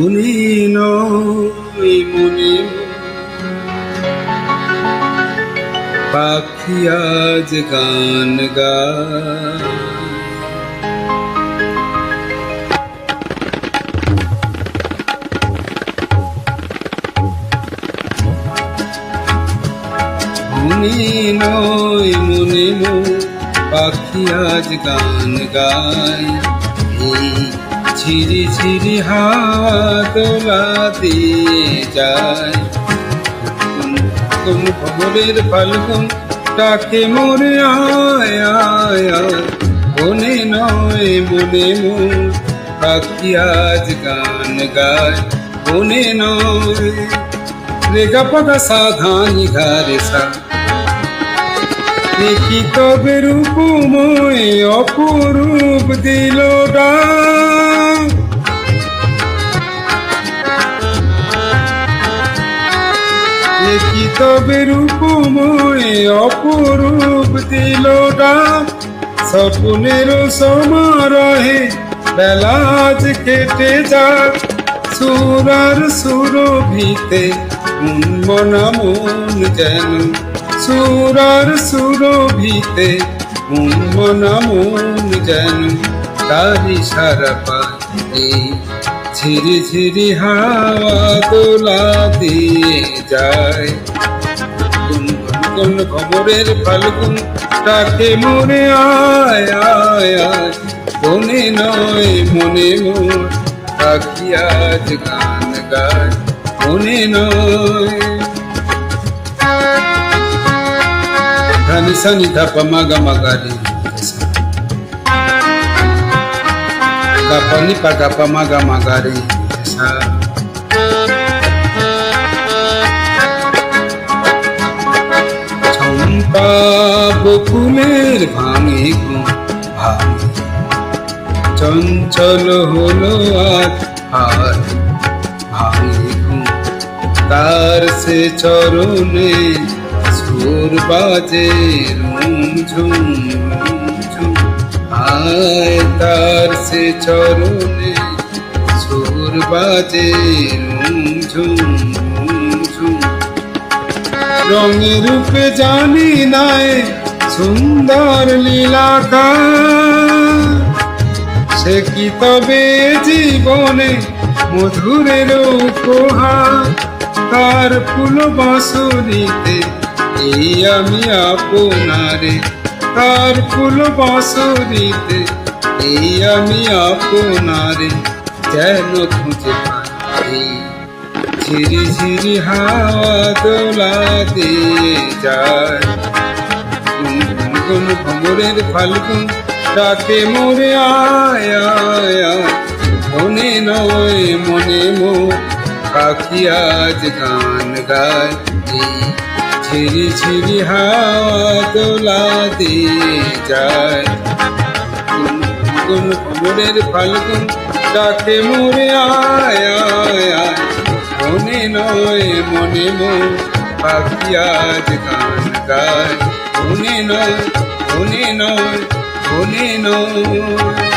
মনে নয় মনে পাখি আজ গান গায়। মনে নয় মনে পাখি আজ গান গায়। এই ঝিরি ঝিরি হাওয়া দোলা দিয়ে যায়। কোন খবরের ফাল্গুন ডাকে মোরে আয় আয় আয়। মনে নয় মনে পাখি আজ গান গায়। মনে নয় রেগা পাগা সাধানি ঘরে সা দেখি তবে রূপময় অপরূপ দিল ডাক। দেখি তবে রূপময় অপরূপ দিল ডাক। স্বপ্নের সমারোহে বেলা আজ কেটে যাক। সুরার সুরভিতে মনা মন যেন সুরার সুরভিতে মনা মন যেন তারি সারা পায়। ঝিরি ঝিরি হাওয়া দোলা দিয়ে যায়। কোন খবরের ফাল্গুন ডাকে মোরে আয় আয় আয়। মনে নয় মনে পাখি আজ গান গায়। মনে নয় ধানি সানি ধাপা মাগা মাগারি গাপানি পা গাপা মাগা মাগারি চম্পা বকুলের ভাঙে ভাঙে চঞ্চল হলো আজ হার ভাঙে তার সে চরণে সুর বাজে রুম ঝুম ঝুম। আয় তার সে চরণে সুর বাজে রুম ঝুম ঝুম। রঙে রূপে জানি নাই সুন্দর লীলাকা। সে কি তবে জীবনে মধুরের উপহার। তার ফুল বাঁশরীতে এই আমি আপনারে। তার ফুল বাঁশরীতে এই আমি আপনারে যেন খুঁজে পাই। ঝিরি ঝিরি হাওয়া দোলা দিয়ে যায়। কোন খবরের ফাল্গুন ডাকে মোরে আয় আয় আয়। মনে নয় মনে পাখি আজ গান গায়। ঝিরি ঝিরি হাওয়া দোলা দিয়ে যায়। কোন খবরের ফাল্গুন ডাকে মোরে আয় আয় আয়। মনে নয় মনে পাখি আজ গান গায়। মনে নয় মনে নয় মনে নয়।